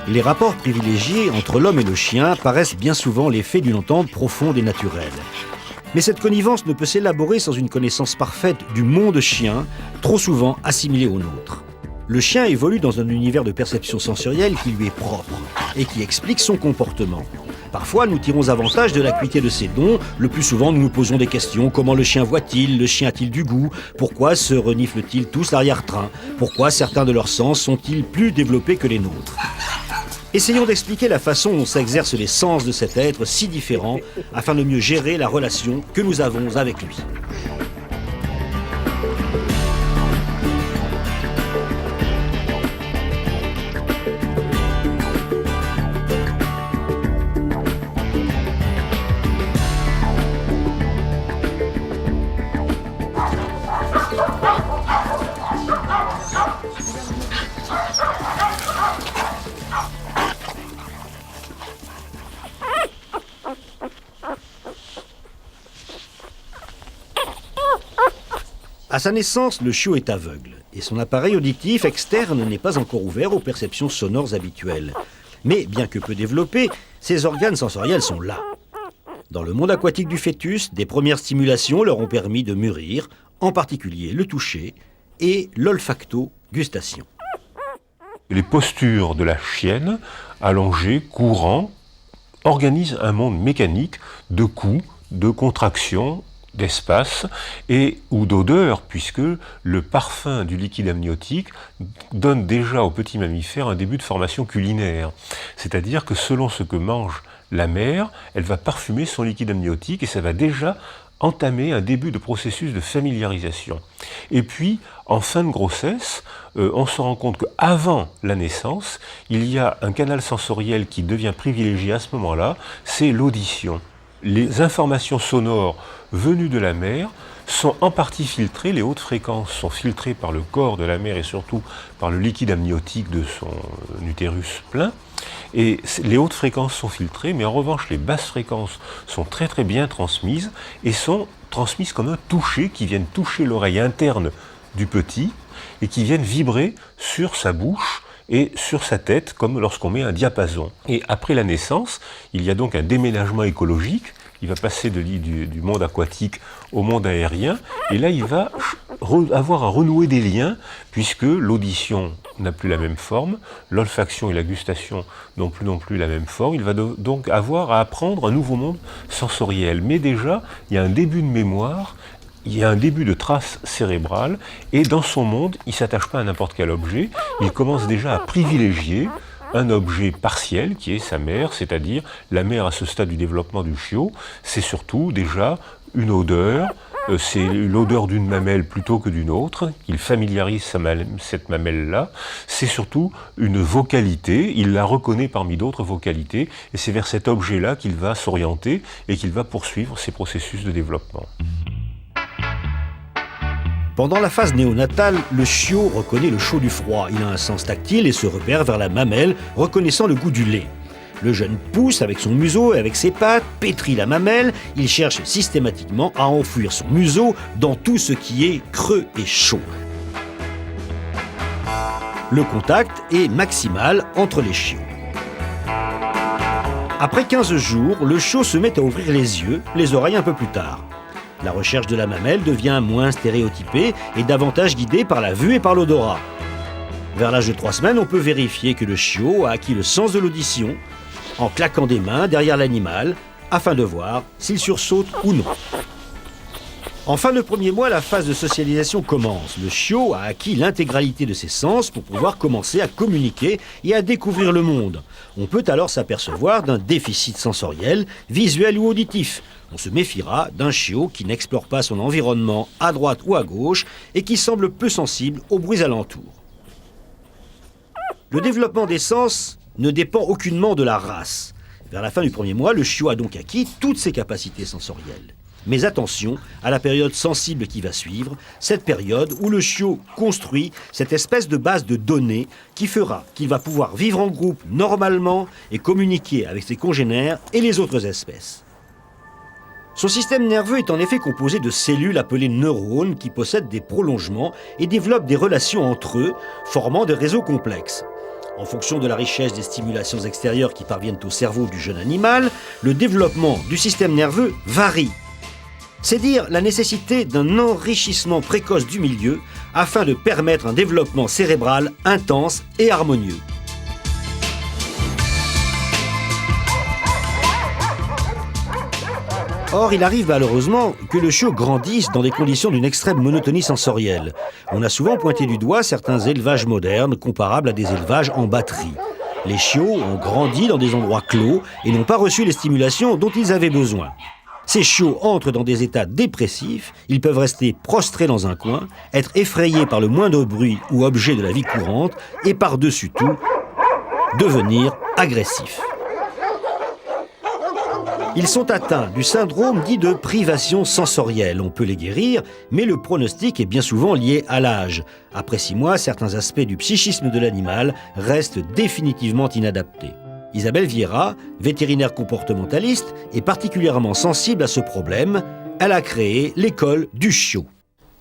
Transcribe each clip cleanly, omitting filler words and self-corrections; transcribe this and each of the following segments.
Les rapports privilégiés entre l'homme et le chien paraissent bien souvent l'effet d'une entente profonde et naturelle. Mais cette connivence ne peut s'élaborer sans une connaissance parfaite du monde chien, trop souvent assimilé au nôtre. Le chien évolue dans un univers de perception sensorielle qui lui est propre et qui explique son comportement. Parfois, nous tirons avantage de l'acuité de ses dons. Le plus souvent, nous nous posons des questions. Comment le chien voit-il? Le chien a-t-il du goût? Pourquoi se reniflent-ils tous l'arrière-train? Pourquoi certains de leurs sens sont-ils plus développés que les nôtres? Essayons d'expliquer la façon dont s'exercent les sens de cet être si différent afin de mieux gérer la relation que nous avons avec lui. À sa naissance, le chiot est aveugle et son appareil auditif externe n'est pas encore ouvert aux perceptions sonores habituelles. Mais bien que peu développés, ses organes sensoriels sont là. Dans le monde aquatique du fœtus, des premières stimulations leur ont permis de mûrir, en particulier le toucher et l'olfacto-gustation. Les postures de la chienne, allongées, courant, organisent un monde mécanique de coups, de contractions, d'espace et ou d'odeur, puisque le parfum du liquide amniotique donne déjà aux petits mammifères un début de formation culinaire. C'est-à-dire que selon ce que mange la mère, elle va parfumer son liquide amniotique et ça va déjà entamer un début de processus de familiarisation. Et puis, en fin de grossesse, on se rend compte qu'avant la naissance, il y a un canal sensoriel qui devient privilégié à ce moment-là, c'est l'audition. Les informations sonores venues de la mère sont en partie filtrées, les hautes fréquences sont filtrées par le corps de la mère et surtout par le liquide amniotique de son utérus plein. Et les hautes fréquences sont filtrées, mais en revanche les basses fréquences sont très très bien transmises et sont transmises comme un toucher qui viennent toucher l'oreille interne du petit et qui viennent vibrer sur sa bouche et sur sa tête, comme lorsqu'on met un diapason. Et après la naissance, il y a donc un déménagement écologique. Il va passer du monde aquatique au monde aérien, et là il va avoir à renouer des liens, puisque l'audition n'a plus la même forme, l'olfaction et la gustation n'ont plus la même forme, il va donc avoir à apprendre un nouveau monde sensoriel. Mais déjà, il y a un début de mémoire, il y a un début de trace cérébrale, et dans son monde, il ne s'attache pas à n'importe quel objet, il commence déjà à privilégier un objet partiel qui est sa mère, c'est-à-dire la mère à ce stade du développement du chiot, c'est surtout déjà une odeur, c'est l'odeur d'une mamelle plutôt que d'une autre, il familiarise cette mamelle-là, c'est surtout une vocalité, il la reconnaît parmi d'autres vocalités, et c'est vers cet objet-là qu'il va s'orienter et qu'il va poursuivre ses processus de développement. Pendant la phase néonatale, le chiot reconnaît le chaud du froid. Il a un sens tactile et se repère vers la mamelle, reconnaissant le goût du lait. Le jeune pousse avec son museau et avec ses pattes, pétrit la mamelle. Il cherche systématiquement à enfouir son museau dans tout ce qui est creux et chaud. Le contact est maximal entre les chiots. Après 15 jours, le chiot se met à ouvrir les yeux, les oreilles un peu plus tard. La recherche de la mamelle devient moins stéréotypée et davantage guidée par la vue et par l'odorat. Vers l'âge de 3 semaines, on peut vérifier que le chiot a acquis le sens de l'audition en claquant des mains derrière l'animal afin de voir s'il sursaute ou non. En fin de premier mois, la phase de socialisation commence. Le chiot a acquis l'intégralité de ses sens pour pouvoir commencer à communiquer et à découvrir le monde. On peut alors s'apercevoir d'un déficit sensoriel, visuel ou auditif. On se méfiera d'un chiot qui n'explore pas son environnement à droite ou à gauche et qui semble peu sensible aux bruits alentours. Le développement des sens ne dépend aucunement de la race. Vers la fin du premier mois, le chiot a donc acquis toutes ses capacités sensorielles. Mais attention à la période sensible qui va suivre, cette période où le chiot construit cette espèce de base de données qui fera qu'il va pouvoir vivre en groupe normalement et communiquer avec ses congénères et les autres espèces. Son système nerveux est en effet composé de cellules appelées neurones qui possèdent des prolongements et développent des relations entre eux, formant des réseaux complexes. En fonction de la richesse des stimulations extérieures qui parviennent au cerveau du jeune animal, le développement du système nerveux varie. C'est dire la nécessité d'un enrichissement précoce du milieu afin de permettre un développement cérébral intense et harmonieux. Or, il arrive malheureusement que le chiot grandisse dans des conditions d'une extrême monotonie sensorielle. On a souvent pointé du doigt certains élevages modernes comparables à des élevages en batterie. Les chiots ont grandi dans des endroits clos et n'ont pas reçu les stimulations dont ils avaient besoin. Ces chiots entrent dans des états dépressifs, ils peuvent rester prostrés dans un coin, être effrayés par le moindre bruit ou objet de la vie courante et par-dessus tout, devenir agressifs. Ils sont atteints du syndrome dit de privation sensorielle. On peut les guérir, mais le pronostic est bien souvent lié à l'âge. Après 6 mois, certains aspects du psychisme de l'animal restent définitivement inadaptés. Isabelle Vieira, vétérinaire comportementaliste, est particulièrement sensible à ce problème. Elle a créé l'école du chiot.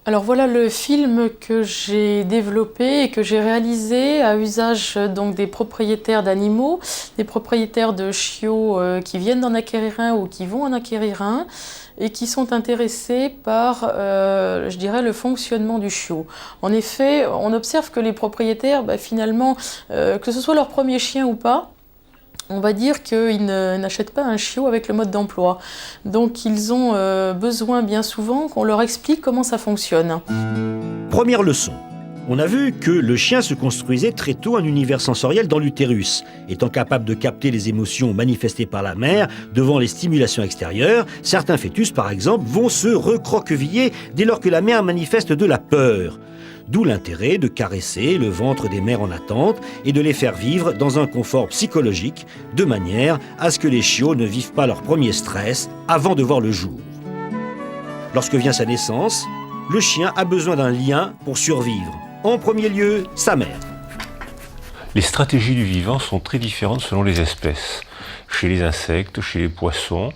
Alors voilà le film que j'ai développé et que j'ai réalisé à usage donc des propriétaires d'animaux, des propriétaires de chiots qui viennent d'en acquérir un ou qui vont en acquérir un et qui sont intéressés par, je dirais, le fonctionnement du chiot. En effet, on observe que les propriétaires, finalement, que ce soit leur premier chien ou pas, on va dire qu'ils n'achètent pas un chiot avec le mode d'emploi. Donc ils ont besoin bien souvent qu'on leur explique comment ça fonctionne. Première leçon. On a vu que le chien se construisait très tôt un univers sensoriel dans l'utérus. Étant capable de capter les émotions manifestées par la mère devant les stimulations extérieures, certains fœtus par exemple vont se recroqueviller dès lors que la mère manifeste de la peur. D'où l'intérêt de caresser le ventre des mères en attente et de les faire vivre dans un confort psychologique, de manière à ce que les chiots ne vivent pas leur premier stress avant de voir le jour. Lorsque vient sa naissance, le chien a besoin d'un lien pour survivre. En premier lieu, sa mère. Les stratégies du vivant sont très différentes selon les espèces. Chez les insectes, chez les poissons,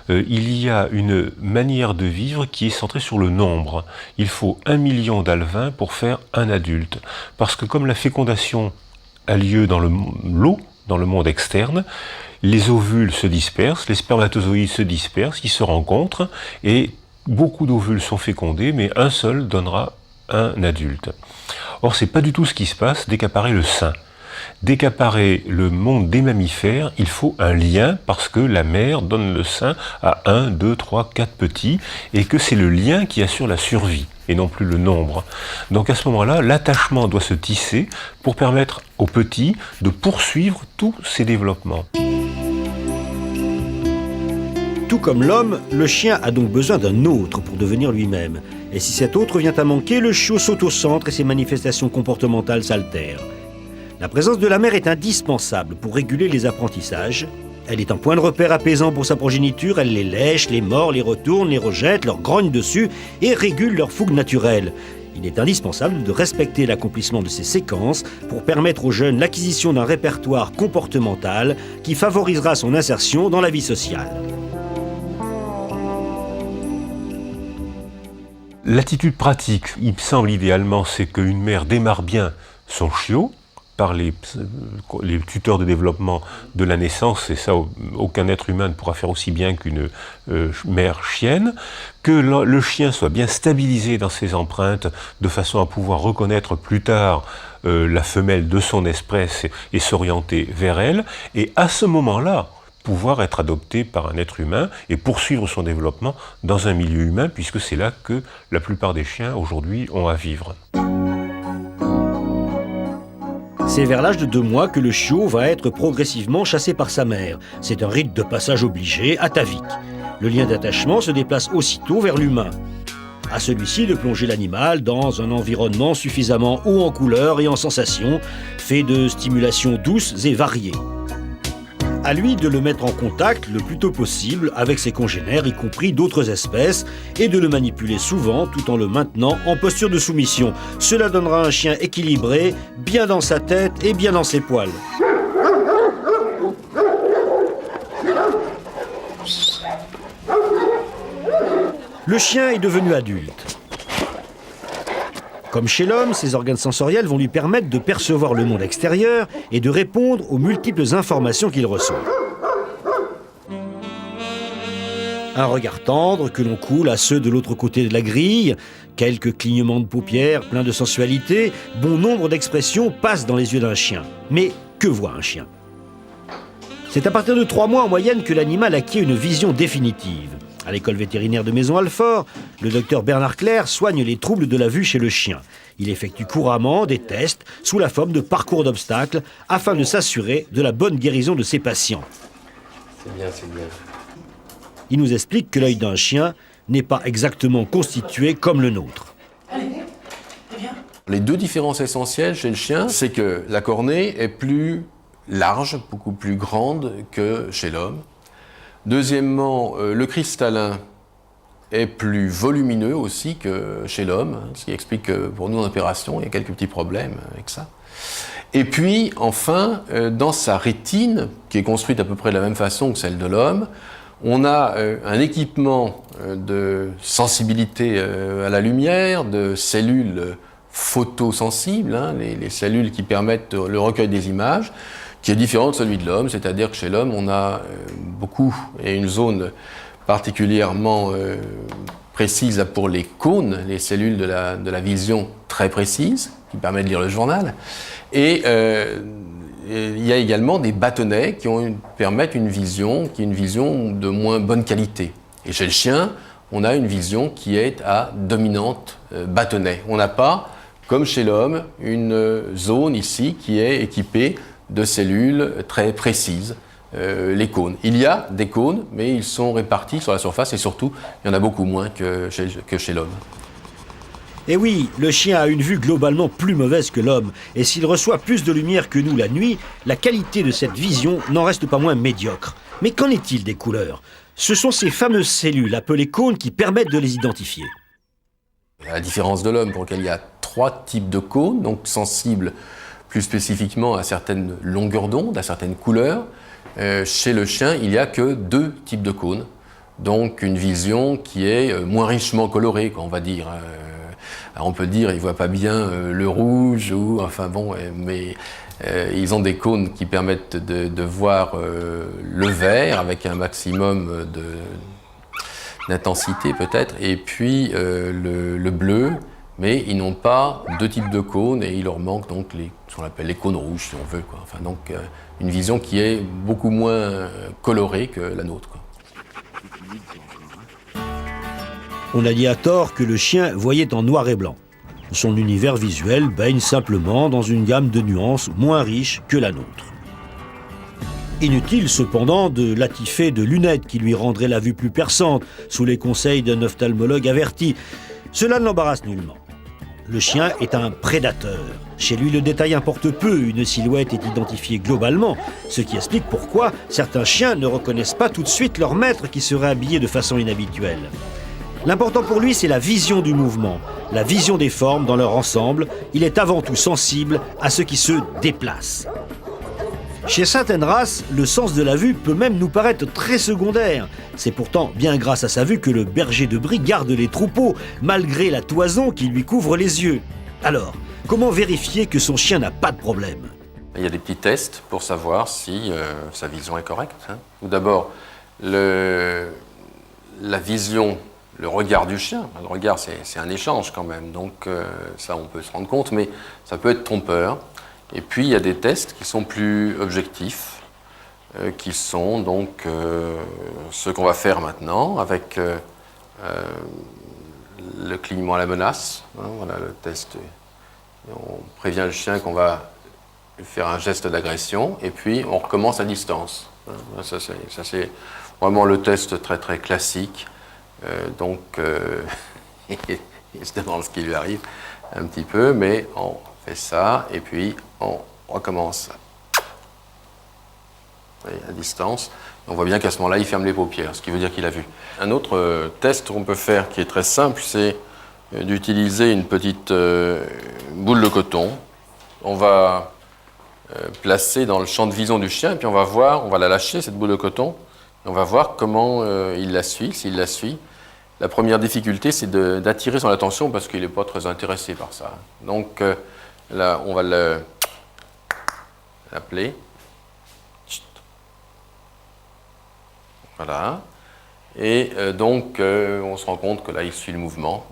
il y a une manière de vivre qui est centrée sur le nombre. Il faut 1 million d'alevins pour faire un adulte. Parce que comme la fécondation a lieu dans l'eau, dans le monde externe, les ovules se dispersent, les spermatozoïdes se dispersent, ils se rencontrent et beaucoup d'ovules sont fécondés, mais un seul donnera un adulte. Or, c'est pas du tout ce qui se passe dès qu'apparaît le sein. Dès qu'apparaît le monde des mammifères, il faut un lien parce que la mère donne le sein à 1, 2, 3, 4 petits et que c'est le lien qui assure la survie et non plus le nombre. Donc à ce moment-là, l'attachement doit se tisser pour permettre aux petits de poursuivre tous ces développements. Tout comme l'homme, le chien a donc besoin d'un autre pour devenir lui-même. Et si cet autre vient à manquer, le chiot s'autocentre et ses manifestations comportementales s'altèrent. La présence de la mère est indispensable pour réguler les apprentissages. Elle est un point de repère apaisant pour sa progéniture, elle les lèche, les mord, les retourne, les rejette, leur grogne dessus et régule leur fougue naturelle. Il est indispensable de respecter l'accomplissement de ces séquences pour permettre aux jeunes l'acquisition d'un répertoire comportemental qui favorisera son insertion dans la vie sociale. L'attitude pratique, il me semble idéalement, c'est qu'une mère démarre bien son chiot, par les tuteurs de développement de la naissance, et ça aucun être humain ne pourra faire aussi bien qu'une mère chienne, que le chien soit bien stabilisé dans ses empreintes de façon à pouvoir reconnaître plus tard la femelle de son espèce et s'orienter vers elle, et à ce moment-là, pouvoir être adopté par un être humain et poursuivre son développement dans un milieu humain, puisque c'est là que la plupart des chiens aujourd'hui ont à vivre. C'est vers l'âge de 2 mois que le chiot va être progressivement chassé par sa mère. C'est un rite de passage obligé, atavique. Le lien d'attachement se déplace aussitôt vers l'humain. À celui-ci de plonger l'animal dans un environnement suffisamment haut en couleurs et en sensations, fait de stimulations douces et variées. À lui de le mettre en contact le plus tôt possible avec ses congénères, y compris d'autres espèces, et de le manipuler souvent tout en le maintenant en posture de soumission. Cela donnera un chien équilibré, bien dans sa tête et bien dans ses poils. Le chien est devenu adulte. Comme chez l'homme, ses organes sensoriels vont lui permettre de percevoir le monde extérieur et de répondre aux multiples informations qu'il reçoit. Un regard tendre que l'on coule à ceux de l'autre côté de la grille, quelques clignements de paupières pleins de sensualité, bon nombre d'expressions passent dans les yeux d'un chien. Mais que voit un chien ? C'est à partir de 3 mois en moyenne que l'animal acquiert une vision définitive. À l'école vétérinaire de Maison-Alfort, le docteur Bernard Clerc soigne les troubles de la vue chez le chien. Il effectue couramment des tests sous la forme de parcours d'obstacles afin de s'assurer de la bonne guérison de ses patients. C'est bien, c'est bien. Il nous explique que l'œil d'un chien n'est pas exactement constitué comme le nôtre. Les deux différences essentielles chez le chien, c'est que la cornée est plus large, beaucoup plus grande que chez l'homme. Deuxièmement, le cristallin est plus volumineux aussi que chez l'homme, ce qui explique que pour nous en opération, il y a quelques petits problèmes avec ça. Et puis, enfin, dans sa rétine, qui est construite à peu près de la même façon que celle de l'homme, on a un équipement de sensibilité à la lumière, de cellules photosensibles, les cellules qui permettent le recueil des images, qui est différent de celui de l'homme, c'est-à-dire que chez l'homme, on a beaucoup, et une zone particulièrement précise pour les cônes, les cellules de la vision très précises, qui permettent de lire le journal, et il y a également des bâtonnets qui permettent une vision qui est une vision de moins bonne qualité. Et chez le chien, on a une vision qui est à dominante bâtonnet. On n'a pas, comme chez l'homme, une zone ici qui est équipée de cellules très précises, les cônes. Il y a des cônes, mais ils sont répartis sur la surface et surtout, il y en a beaucoup moins que chez l'homme. Et oui, le chien a une vue globalement plus mauvaise que l'homme, et s'il reçoit plus de lumière que nous la nuit, la qualité de cette vision n'en reste pas moins médiocre. Mais qu'en est-il des couleurs ? Ce sont ces fameuses cellules appelées cônes qui permettent de les identifier. À la différence de l'homme, pour lequel il y a 3 types de cônes, donc sensibles plus spécifiquement à certaines longueurs d'onde, à certaines couleurs, chez le chien, il n'y a que 2 types de cônes. Donc une vision qui est moins richement colorée, on va dire. Alors on peut dire, ils ne voient pas bien le rouge, mais ils ont des cônes qui permettent de voir le vert avec un maximum d'intensité peut-être, et puis le bleu, mais ils n'ont pas 2 types de cônes et il leur manque donc ce qu'on appelle les cônes rouges si on veut. Donc une vision qui est beaucoup moins colorée que la nôtre. On a dit à tort que le chien voyait en noir et blanc. Son univers visuel baigne simplement dans une gamme de nuances moins riche que la nôtre. Inutile cependant de latifer de lunettes qui lui rendraient la vue plus perçante, sous les conseils d'un ophtalmologue averti. Cela ne l'embarrasse nullement. Le chien est un prédateur. Chez lui, le détail importe peu, une silhouette est identifiée globalement, ce qui explique pourquoi certains chiens ne reconnaissent pas tout de suite leur maître qui serait habillé de façon inhabituelle. L'important pour lui, c'est la vision du mouvement, la vision des formes dans leur ensemble. Il est avant tout sensible à ce qui se déplace. Chez certaines races, le sens de la vue peut même nous paraître très secondaire. C'est pourtant bien grâce à sa vue que le berger de brie garde les troupeaux, malgré la toison qui lui couvre les yeux. Alors, comment vérifier que son chien n'a pas de problème ? Il y a des petits tests pour savoir si sa vision est correcte. Tout d'abord, la vision, le regard du chien. Le regard, c'est un échange quand même, donc ça on peut se rendre compte, mais ça peut être trompeur. Et puis il y a des tests qui sont plus objectifs, qui sont donc ceux qu'on va faire maintenant avec le clignement à la menace. Voilà le test. On prévient le chien qu'on va faire un geste d'agression et puis on recommence à distance. Ça c'est vraiment le test très très classique. Donc il se demande ce qui lui arrive un petit peu, mais on fait ça et puis on recommence à distance. On voit bien qu'à ce moment-là, il ferme les paupières, ce qui veut dire qu'il a vu. Un autre test qu'on peut faire qui est très simple, c'est d'utiliser une petite boule de coton. On va placer dans le champ de vision du chien, et puis on va la lâcher, cette boule de coton, et on va voir comment il la suit, s'il la suit. La première difficulté, c'est d'attirer son attention parce qu'il n'est pas très intéressé par ça. Donc là, on va l'appeler. Voilà. Et donc, on se rend compte que là, il suit le mouvement.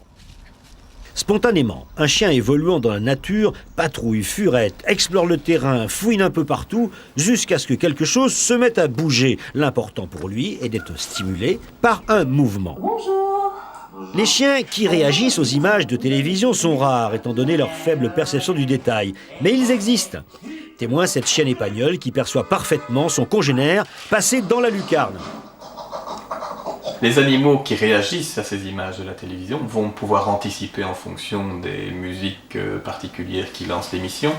Spontanément, un chien évoluant dans la nature patrouille, furette, explore le terrain, fouine un peu partout, jusqu'à ce que quelque chose se mette à bouger. L'important pour lui est d'être stimulé par un mouvement. Bonjour. Les chiens qui réagissent aux images de télévision sont rares, étant donné leur faible perception du détail. Mais ils existent. Témoin cette chienne épagnole qui perçoit parfaitement son congénère passé dans la lucarne. Les animaux qui réagissent à ces images de la télévision vont pouvoir anticiper en fonction des musiques particulières qui lancent l'émission,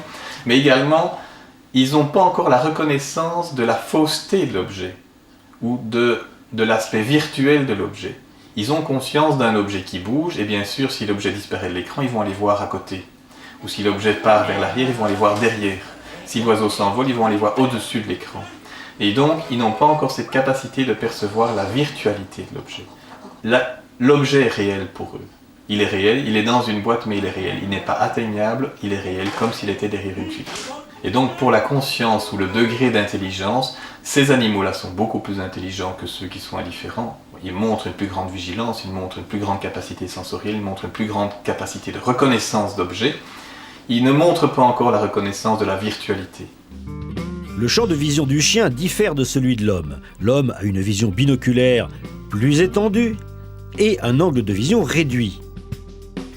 mais également, ils n'ont pas encore la reconnaissance de la fausseté de l'objet ou de l'aspect virtuel de l'objet. Ils ont conscience d'un objet qui bouge, et bien sûr, si l'objet disparaît de l'écran, ils vont aller voir à côté. Ou si l'objet part vers l'arrière, ils vont aller voir derrière. Si l'oiseau s'envole, ils vont aller voir au-dessus de l'écran. Et donc, ils n'ont pas encore cette capacité de percevoir la virtualité de l'objet. L'objet est réel pour eux. Il est réel, il est dans une boîte, mais il est réel. Il n'est pas atteignable, il est réel, comme s'il était derrière une vitre. Et donc, pour la conscience ou le degré d'intelligence, ces animaux-là sont beaucoup plus intelligents que ceux qui sont indifférents. Ils montrent une plus grande vigilance, ils montrent une plus grande capacité sensorielle, ils montrent une plus grande capacité de reconnaissance d'objets. Ils ne montrent pas encore la reconnaissance de la virtualité. Le champ de vision du chien diffère de celui de l'homme. L'homme a une vision binoculaire plus étendue et un angle de vision réduit.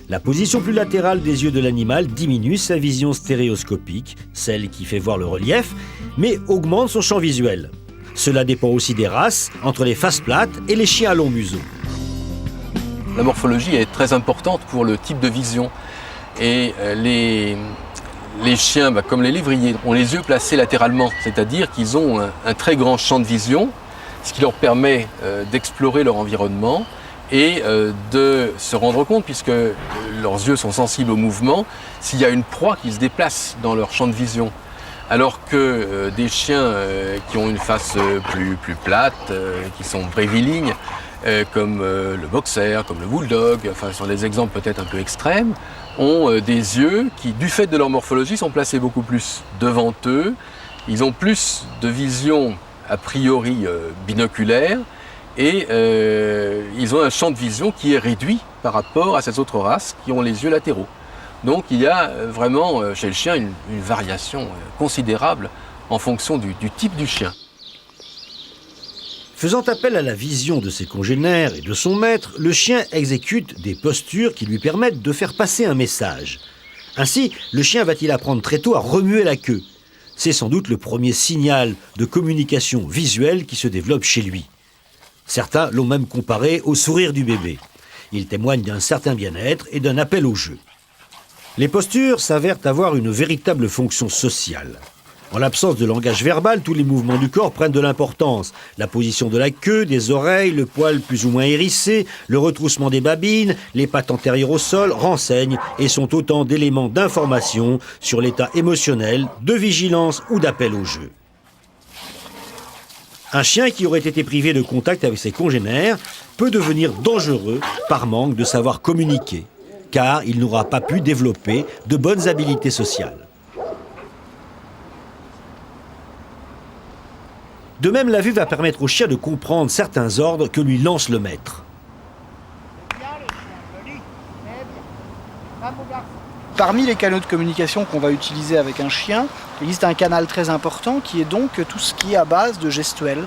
La position plus latérale des yeux de l'animal diminue sa vision stéréoscopique, celle qui fait voir le relief, mais augmente son champ visuel. Cela dépend aussi des races, entre les faces plates et les chiens à long museau. La morphologie est très importante pour le type de vision. Et les chiens, comme les lévriers, ont les yeux placés latéralement, c'est-à-dire qu'ils ont un très grand champ de vision, ce qui leur permet d'explorer leur environnement et de se rendre compte, puisque leurs yeux sont sensibles au mouvement, s'il y a une proie qui se déplace dans leur champ de vision. Alors que des chiens qui ont une face plus plate, qui sont brévilignes, comme le boxer, comme le bulldog, enfin ce sont des exemples peut-être un peu extrêmes, ont des yeux qui, du fait de leur morphologie, sont placés beaucoup plus devant eux. Ils ont plus de vision a priori binoculaire et ils ont un champ de vision qui est réduit par rapport à ces autres races qui ont les yeux latéraux. Donc il y a vraiment chez le chien une variation considérable en fonction du type du chien. Faisant appel à la vision de ses congénères et de son maître, le chien exécute des postures qui lui permettent de faire passer un message. Ainsi, le chien va-t-il apprendre très tôt à remuer la queue. C'est sans doute le premier signal de communication visuelle qui se développe chez lui. Certains l'ont même comparé au sourire du bébé. Il témoigne d'un certain bien-être et d'un appel au jeu. Les postures s'avèrent avoir une véritable fonction sociale. En l'absence de langage verbal, tous les mouvements du corps prennent de l'importance. La position de la queue, des oreilles, le poil plus ou moins hérissé, le retroussement des babines, les pattes antérieures au sol renseignent et sont autant d'éléments d'information sur l'état émotionnel, de vigilance ou d'appel au jeu. Un chien qui aurait été privé de contact avec ses congénères peut devenir dangereux par manque de savoir communiquer, car il n'aura pas pu développer de bonnes habiletés sociales. De même, la vue va permettre au chien de comprendre certains ordres que lui lance le maître. Parmi les canaux de communication qu'on va utiliser avec un chien, il existe un canal très important qui est donc tout ce qui est à base de gestuelle,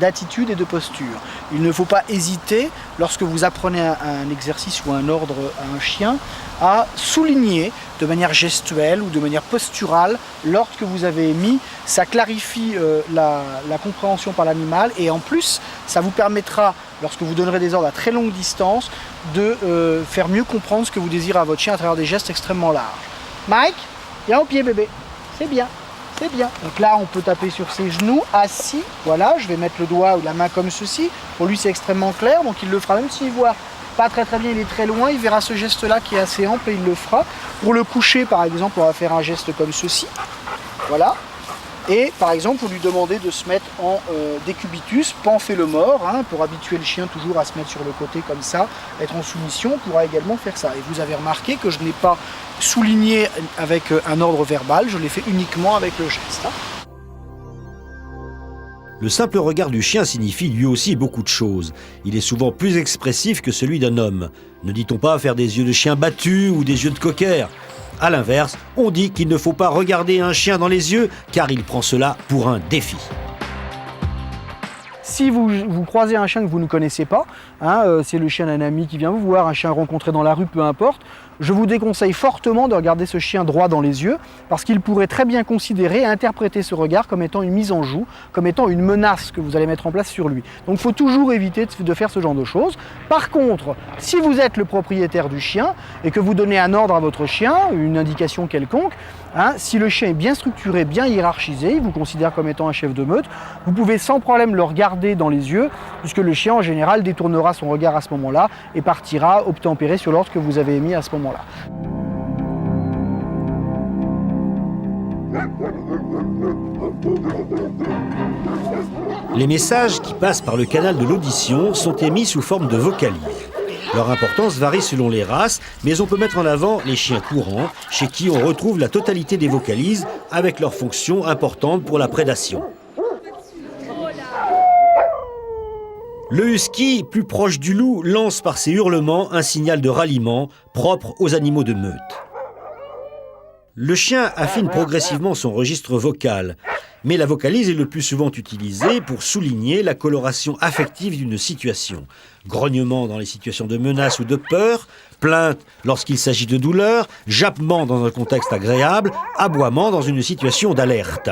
d'attitude et de posture. Il ne faut pas hésiter, lorsque vous apprenez un exercice ou un ordre à un chien, à souligner de manière gestuelle ou de manière posturale l'ordre que vous avez émis. Ça clarifie la compréhension par l'animal et en plus, ça vous permettra, lorsque vous donnerez des ordres à très longue distance, de faire mieux comprendre ce que vous désirez à votre chien à travers des gestes extrêmement larges. Mike, viens au pied bébé, c'est bien. C'est bien. Donc là, on peut taper sur ses genoux, assis. Voilà, je vais mettre le doigt ou la main comme ceci. Pour lui, c'est extrêmement clair, donc il le fera. Même s'il voit pas très bien, il est très loin, il verra ce geste-là qui est assez ample et il le fera. Pour le coucher, par exemple, on va faire un geste comme ceci. Voilà. Et par exemple, vous lui demandez de se mettre en décubitus, pamphélomore, pour habituer le chien toujours à se mettre sur le côté comme ça, être en soumission, on pourra également faire ça. Et vous avez remarqué que je n'ai pas souligné avec un ordre verbal, je l'ai fait uniquement avec le geste. Le simple regard du chien signifie lui aussi beaucoup de choses. Il est souvent plus expressif que celui d'un homme. Ne dit-on pas faire des yeux de chien battus ou des yeux de cocker ? A l'inverse, on dit qu'il ne faut pas regarder un chien dans les yeux car il prend cela pour un défi. Si vous croisez un chien que vous ne connaissez pas, c'est le chien d'un ami qui vient vous voir, un chien rencontré dans la rue, peu importe, je vous déconseille fortement de regarder ce chien droit dans les yeux parce qu'il pourrait très bien considérer et interpréter ce regard comme étant une mise en joue, comme étant une menace que vous allez mettre en place sur lui. Donc il faut toujours éviter de faire ce genre de choses. Par contre, si vous êtes le propriétaire du chien et que vous donnez un ordre à votre chien, une indication quelconque, si le chien est bien structuré, bien hiérarchisé, il vous considère comme étant un chef de meute, vous pouvez sans problème le regarder dans les yeux puisque le chien en général détournera son regard à ce moment-là et partira obtempérer sur l'ordre que vous avez émis à ce moment-là. Les messages qui passent par le canal de l'audition sont émis sous forme de vocalises. Leur importance varie selon les races, mais on peut mettre en avant les chiens courants, chez qui on retrouve la totalité des vocalises avec leur fonction importante pour la prédation. Le husky, plus proche du loup, lance par ses hurlements un signal de ralliement propre aux animaux de meute. Le chien affine progressivement son registre vocal, mais la vocalise est le plus souvent utilisée pour souligner la coloration affective d'une situation. Grognement dans les situations de menace ou de peur, plainte lorsqu'il s'agit de douleur, jappement dans un contexte agréable, aboiement dans une situation d'alerte.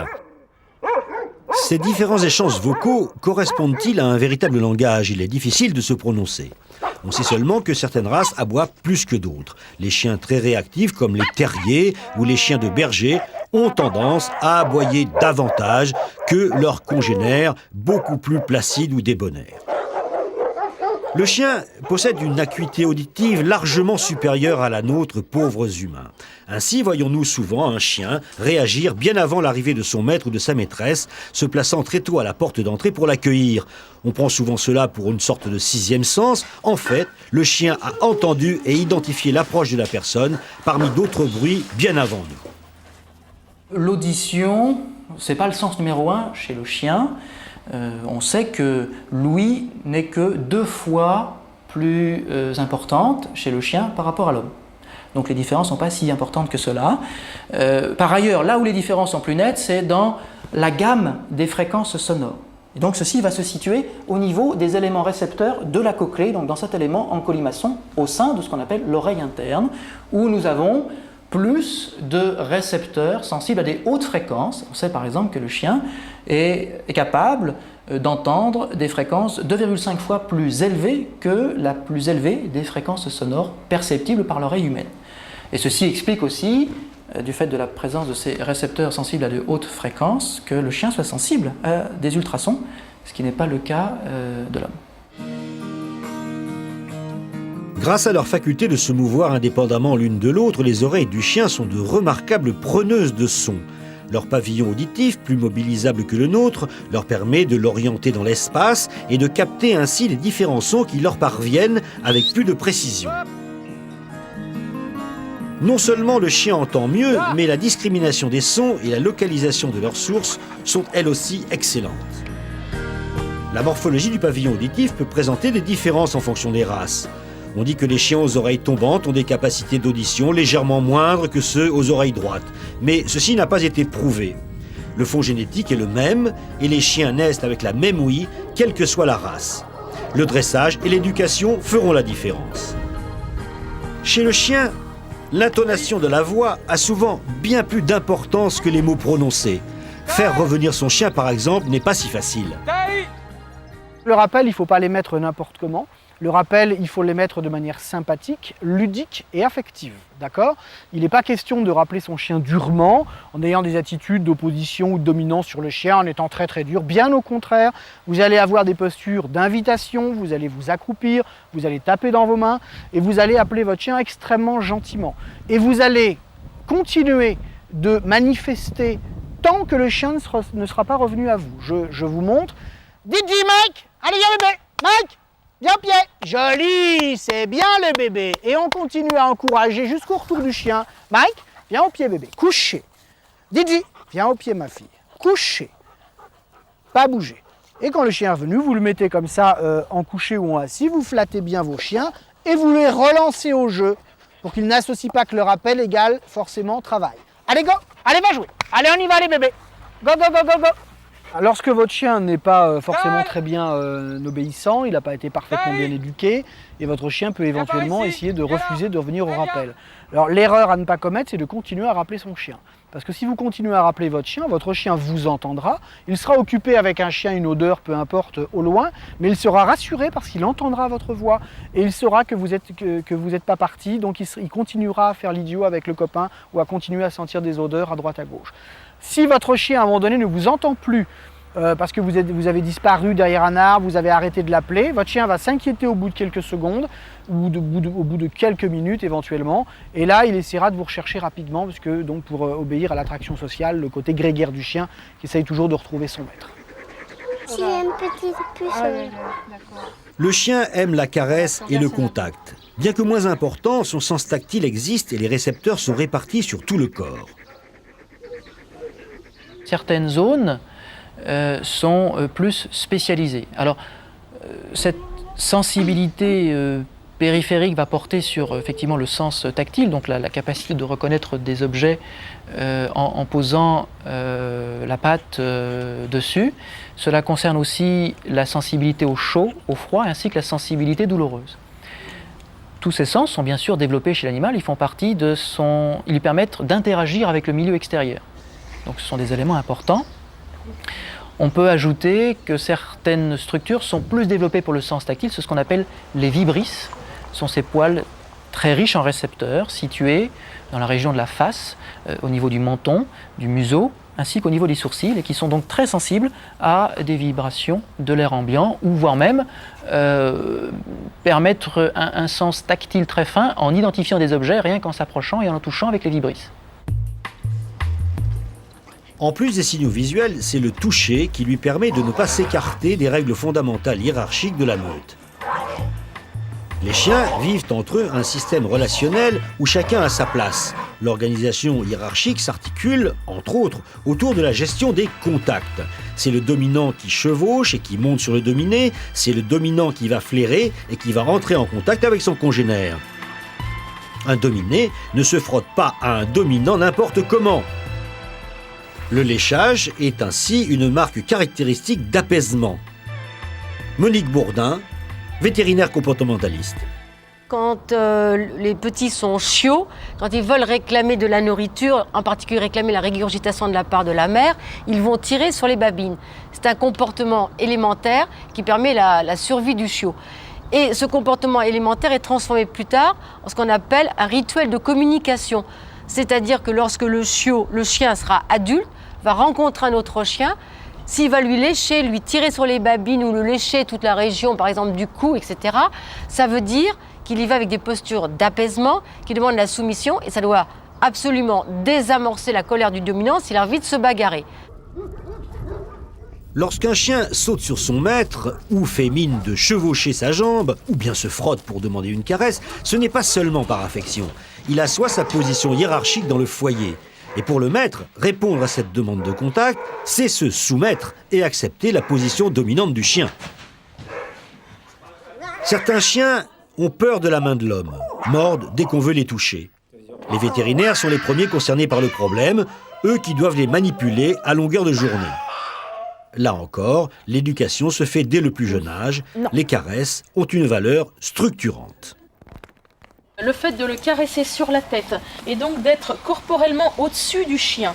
Ces différents échanges vocaux correspondent-ils à un véritable langage ? Il est difficile de se prononcer. On sait seulement que certaines races aboient plus que d'autres. Les chiens très réactifs, comme les terriers ou les chiens de berger, ont tendance à aboyer davantage que leurs congénères beaucoup plus placides ou débonnaires. Le chien possède une acuité auditive largement supérieure à la nôtre, pauvres humains. Ainsi, voyons-nous souvent un chien réagir bien avant l'arrivée de son maître ou de sa maîtresse, se plaçant très tôt à la porte d'entrée pour l'accueillir. On prend souvent cela pour une sorte de sixième sens. En fait, le chien a entendu et identifié l'approche de la personne parmi d'autres bruits bien avant nous. L'audition, c'est pas le sens numéro 1 chez le chien. On sait que l'ouïe n'est que 2 fois plus importante chez le chien par rapport à l'homme. Donc les différences ne sont pas si importantes que cela. Par ailleurs, là où les différences sont plus nettes, c'est dans la gamme des fréquences sonores. Et donc ceci va se situer au niveau des éléments récepteurs de la cochlée, donc dans cet élément en colimaçon au sein de ce qu'on appelle l'oreille interne, où nous avons plus de récepteurs sensibles à des hautes fréquences. On sait par exemple que le chien est capable d'entendre des fréquences 2,5 fois plus élevées que la plus élevée des fréquences sonores perceptibles par l'oreille humaine. Et ceci explique aussi, du fait de la présence de ces récepteurs sensibles à de hautes fréquences, que le chien soit sensible à des ultrasons, ce qui n'est pas le cas de l'homme. Grâce à leur faculté de se mouvoir indépendamment l'une de l'autre, les oreilles du chien sont de remarquables preneuses de sons. Leur pavillon auditif, plus mobilisable que le nôtre, leur permet de l'orienter dans l'espace et de capter ainsi les différents sons qui leur parviennent avec plus de précision. Non seulement le chien entend mieux, mais la discrimination des sons et la localisation de leurs sources sont elles aussi excellentes. La morphologie du pavillon auditif peut présenter des différences en fonction des races. On dit que les chiens aux oreilles tombantes ont des capacités d'audition légèrement moindres que ceux aux oreilles droites. Mais ceci n'a pas été prouvé. Le fond génétique est le même et les chiens naissent avec la même ouïe, quelle que soit la race. Le dressage et l'éducation feront la différence. Chez le chien, l'intonation de la voix a souvent bien plus d'importance que les mots prononcés. Faire revenir son chien, par exemple, n'est pas si facile. Le rappel, il ne faut pas les mettre n'importe comment. Le rappel, il faut les mettre de manière sympathique, ludique et affective, d'accord ? Il n'est pas question de rappeler son chien durement, en ayant des attitudes d'opposition ou de dominance sur le chien, en étant très très dur. Bien au contraire, vous allez avoir des postures d'invitation, vous allez vous accroupir, vous allez taper dans vos mains, et vous allez appeler votre chien extrêmement gentiment. Et vous allez continuer de manifester tant que le chien ne sera pas revenu à vous. Je vous montre. Dites-y, Mike, allez, viens bébé, Mike, viens au pied. Joli, c'est bien le bébé. Et on continue à encourager jusqu'au retour du chien. Mike, viens au pied bébé, couché. Dites-y, viens au pied ma fille, couché. Pas bouger. Et quand le chien est revenu, vous le mettez comme ça en couché ou en assis, vous flattez bien vos chiens et vous les relancez au jeu pour qu'ils n'associent pas que le rappel égale forcément travail. Allez, go! Allez, va jouer! Allez, on y va, les bébés! Go, go, go, go, go! Lorsque votre chien n'est pas forcément très bien obéissant, il n'a pas été parfaitement bien éduqué, et votre chien peut éventuellement essayer de refuser de revenir au rappel. Alors l'erreur à ne pas commettre, c'est de continuer à rappeler son chien. Parce que si vous continuez à rappeler votre chien vous entendra, il sera occupé avec un chien, une odeur, peu importe, au loin, mais il sera rassuré parce qu'il entendra votre voix, et il saura que vous n'êtes pas parti, donc il continuera à faire l'idiot avec le copain, ou à continuer à sentir des odeurs à droite à gauche. Si votre chien, à un moment donné, ne vous entend plus, parce que vous avez disparu derrière un arbre, vous avez arrêté de l'appeler, votre chien va s'inquiéter au bout de quelques secondes, ou au bout de quelques minutes éventuellement, et là il essaiera de vous rechercher rapidement, parce que, donc, pour obéir à l'attraction sociale, le côté grégaire du chien, qui essaye toujours de retrouver son maître. S'il y a une petite puce. Le chien aime la caresse et le contact. Bien que moins important, son sens tactile existe et les récepteurs sont répartis sur tout le corps. Certaines zones sont plus spécialisées. Alors, cette sensibilité périphérique va porter sur effectivement le sens tactile, donc la capacité de reconnaître des objets en posant la patte dessus. Cela concerne aussi la sensibilité au chaud, au froid, ainsi que la sensibilité douloureuse. Tous ces sens sont bien sûr développés chez l'animal, ils lui permettent d'interagir avec le milieu extérieur. Donc ce sont des éléments importants. On peut ajouter que certaines structures sont plus développées pour le sens tactile, c'est ce qu'on appelle les vibrisses. Ce sont ces poils très riches en récepteurs situés dans la région de la face, au niveau du menton, du museau, ainsi qu'au niveau des sourcils, et qui sont donc très sensibles à des vibrations de l'air ambiant, ou voire même permettre un sens tactile très fin en identifiant des objets rien qu'en s'approchant et en touchant avec les vibrisses. En plus des signaux visuels, c'est le toucher qui lui permet de ne pas s'écarter des règles fondamentales hiérarchiques de la meute. Les chiens vivent entre eux un système relationnel où chacun a sa place. L'organisation hiérarchique s'articule, entre autres, autour de la gestion des contacts. C'est le dominant qui chevauche et qui monte sur le dominé, c'est le dominant qui va flairer et qui va rentrer en contact avec son congénère. Un dominé ne se frotte pas à un dominant n'importe comment. Le léchage est ainsi une marque caractéristique d'apaisement. Monique Bourdin, vétérinaire comportementaliste. Quand les petits sont chiots, quand ils veulent réclamer de la nourriture, en particulier réclamer la régurgitation de la part de la mère, ils vont tirer sur les babines. C'est un comportement élémentaire qui permet la survie du chiot. Et ce comportement élémentaire est transformé plus tard en ce qu'on appelle un rituel de communication. C'est-à-dire que lorsque le chien sera adulte, va rencontrer un autre chien, s'il va lui lécher, lui tirer sur les babines ou le lécher toute la région, par exemple du cou, etc., ça veut dire qu'il y va avec des postures d'apaisement, qui demandent la soumission, et ça doit absolument désamorcer la colère du dominant s'il a envie de se bagarrer. Lorsqu'un chien saute sur son maître, ou fait mine de chevaucher sa jambe, ou bien se frotte pour demander une caresse, ce n'est pas seulement par affection. Il assoit sa position hiérarchique dans le foyer. Et pour le maître, répondre à cette demande de contact, c'est se soumettre et accepter la position dominante du chien. Certains chiens ont peur de la main de l'homme, mordent dès qu'on veut les toucher. Les vétérinaires sont les premiers concernés par le problème, eux qui doivent les manipuler à longueur de journée. Là encore, l'éducation se fait dès le plus jeune âge. Les caresses ont une valeur structurante. Le fait de le caresser sur la tête et donc d'être corporellement au-dessus du chien.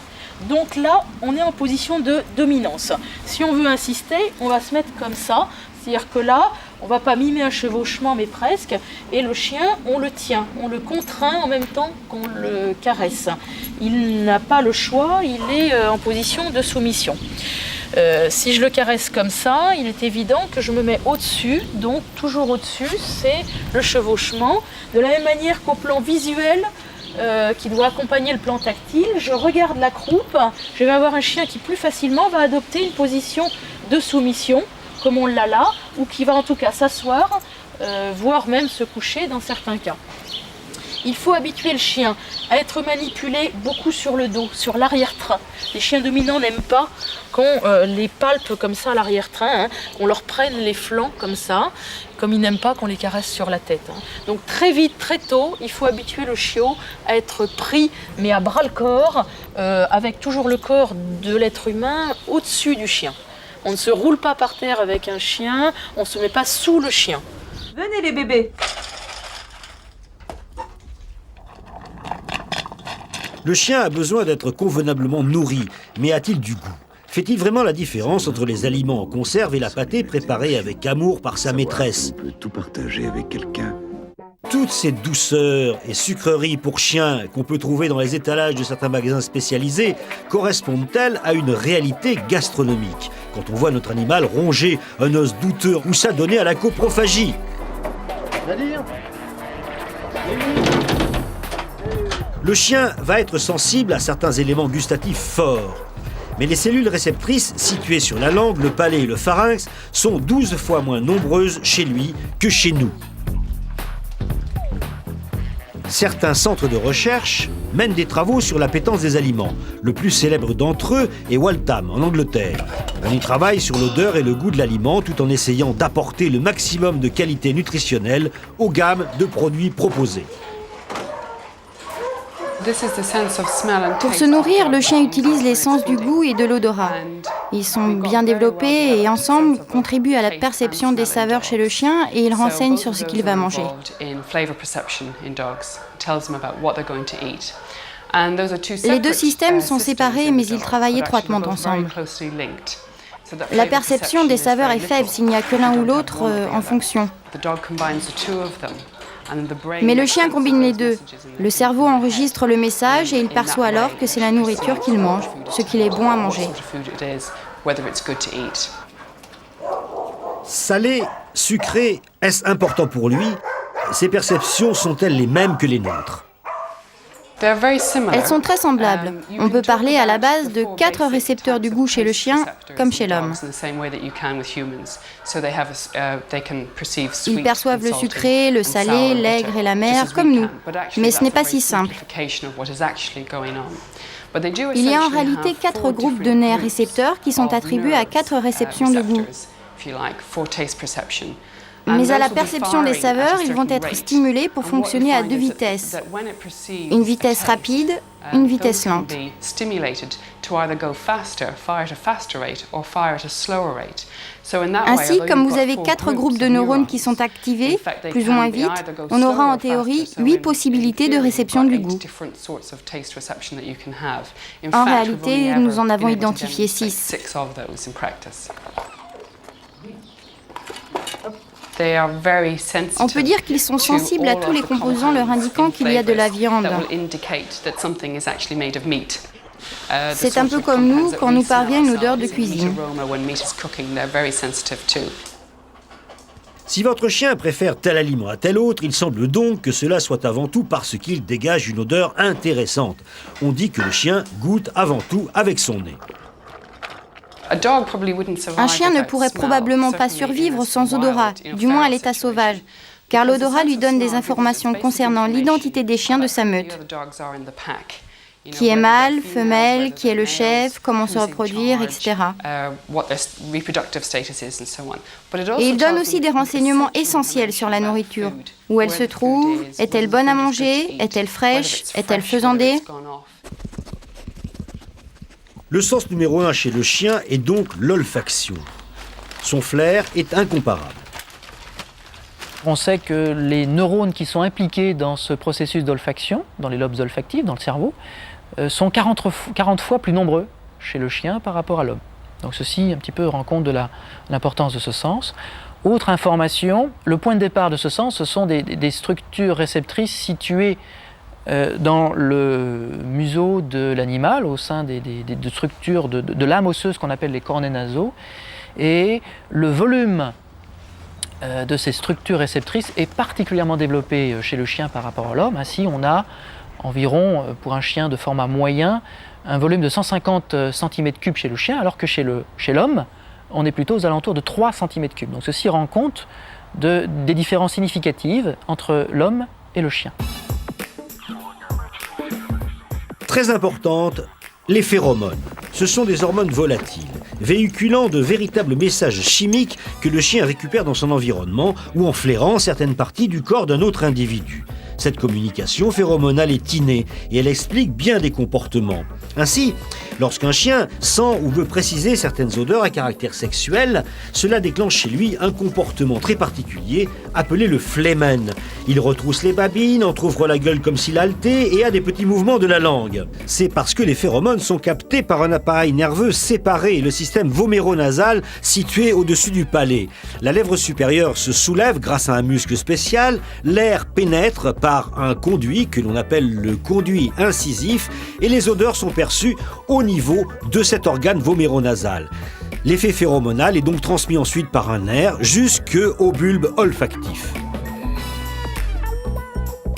Donc là, on est en position de dominance. Si on veut insister, on va se mettre comme ça. C'est-à-dire que là, on ne va pas mimer un chevauchement, mais presque. Et le chien, on le tient, on le contraint en même temps qu'on le caresse. Il n'a pas le choix, il est en position de soumission. Si je le caresse comme ça, il est évident que je me mets au-dessus, donc toujours au-dessus, c'est le chevauchement. De la même manière qu'au plan visuel, qui doit accompagner le plan tactile, je regarde la croupe, je vais avoir un chien qui plus facilement va adopter une position de soumission, comme on l'a là, ou qui va en tout cas s'asseoir, voire même se coucher dans certains cas. Il faut habituer le chien à être manipulé beaucoup sur le dos, sur l'arrière-train. Les chiens dominants n'aiment pas qu'on les palpe comme ça à l'arrière-train, qu'on leur prenne les flancs comme ça, comme ils n'aiment pas qu'on les caresse sur la tête. Donc très vite, très tôt, il faut habituer le chiot à être pris, mais à bras-le-corps, avec toujours le corps de l'être humain au-dessus du chien. On ne se roule pas par terre avec un chien, on ne se met pas sous le chien. Venez les bébés. Le chien a besoin d'être convenablement nourri, mais a-t-il du goût? Fait-il vraiment la différence entre les aliments en conserve et la pâtée préparée avec amour par sa maîtresse? On peut tout partager avec quelqu'un. Toutes ces douceurs et sucreries pour chiens qu'on peut trouver dans les étalages de certains magasins spécialisés correspondent-elles à une réalité gastronomique? Quand on voit notre animal ronger un os douteux ou s'adonner à la coprophagie. Le chien va être sensible à certains éléments gustatifs forts. Mais les cellules réceptrices situées sur la langue, le palais et le pharynx sont 12 fois moins nombreuses chez lui que chez nous. Certains centres de recherche mènent des travaux sur l'appétence des aliments. Le plus célèbre d'entre eux est Waltham, en Angleterre. On y travaille sur l'odeur et le goût de l'aliment tout en essayant d'apporter le maximum de qualité nutritionnelle aux gammes de produits proposés. Pour se nourrir, le chien utilise les sens du goût et de l'odorat. Ils sont bien développés et ensemble contribuent à la perception des saveurs chez le chien et ils renseignent sur ce qu'il va manger. Les deux systèmes sont séparés mais ils travaillent étroitement ensemble. La perception des saveurs est faible s'il n'y a que l'un ou l'autre en fonction. Mais le chien combine les deux. Le cerveau enregistre le message et il perçoit alors que c'est la nourriture qu'il mange, ce qu'il est bon à manger. Salé, sucré, est-ce important pour lui? Ses perceptions sont-elles les mêmes que les nôtres? Elles sont très semblables. On peut parler à la base de 4 récepteurs du goût chez le chien, comme chez l'homme. Ils perçoivent le sucré, le salé, l'aigre et l'amer, comme nous. Mais ce n'est pas si simple. Il y a en réalité 4 groupes de nerfs récepteurs qui sont attribués à 4 réceptions de goût. Mais à la perception des saveurs, ils vont être stimulés pour fonctionner à 2 vitesses. Une vitesse rapide, une vitesse lente. Ainsi, comme vous avez 4 groupes de neurones qui sont activés, plus ou moins vite, on aura en théorie 8 possibilités de réception du goût. En réalité, nous en avons identifié 6. On peut dire qu'ils sont sensibles à tous les composants leur indiquant qu'il y a de la viande. C'est un peu comme nous quand nous parvient une odeur de cuisine. Si votre chien préfère tel aliment à tel autre, il semble donc que cela soit avant tout parce qu'il dégage une odeur intéressante. On dit que le chien goûte avant tout avec son nez. Un chien ne pourrait probablement pas survivre sans odorat, du moins à l'état sauvage, car l'odorat lui donne des informations concernant l'identité des chiens de sa meute. Qui est mâle, femelle, qui est le chef, comment se reproduire, etc. Et il donne aussi des renseignements essentiels sur la nourriture. Où elle se trouve, est-elle bonne à manger, est-elle fraîche, est-elle faisandée? Le sens numéro 1 chez le chien est donc l'olfaction. Son flair est incomparable. On sait que les neurones qui sont impliqués dans ce processus d'olfaction, dans les lobes olfactifs, dans le cerveau, sont 40 fois plus nombreux chez le chien par rapport à l'homme. Donc ceci un petit peu rend compte de l'importance de ce sens. Autre information, le point de départ de ce sens, ce sont des structures réceptrices situées dans le museau de l'animal, au sein des structures de l'âme osseuse qu'on appelle les cornets nasaux. Et le volume de ces structures réceptrices est particulièrement développé chez le chien par rapport à l'homme. Ainsi, on a environ, pour un chien de format moyen, un volume de 150 cm3 chez le chien, alors que chez l'homme, on est plutôt aux alentours de 3 cm3. Donc ceci rend compte des différences significatives entre l'homme et le chien. Très importante, les phéromones. Ce sont des hormones volatiles, véhiculant de véritables messages chimiques que le chien récupère dans son environnement ou en flairant certaines parties du corps d'un autre individu. Cette communication phéromonale est innée et elle explique bien des comportements. Ainsi, lorsqu'un chien sent ou veut préciser certaines odeurs à caractère sexuel, cela déclenche chez lui un comportement très particulier appelé le flehmen. Il retrousse les babines, entrouvre la gueule comme s'il haletait et a des petits mouvements de la langue. C'est parce que les phéromones sont captés par un appareil nerveux séparé, le système voméronasal situé au-dessus du palais. La lèvre supérieure se soulève grâce à un muscle spécial, l'air pénètre par un conduit que l'on appelle le conduit incisif et les odeurs sont perçues au niveau de cet organe voméronasal. L'effet phéromonal est donc transmis ensuite par un nerf jusqu'au bulbe olfactif.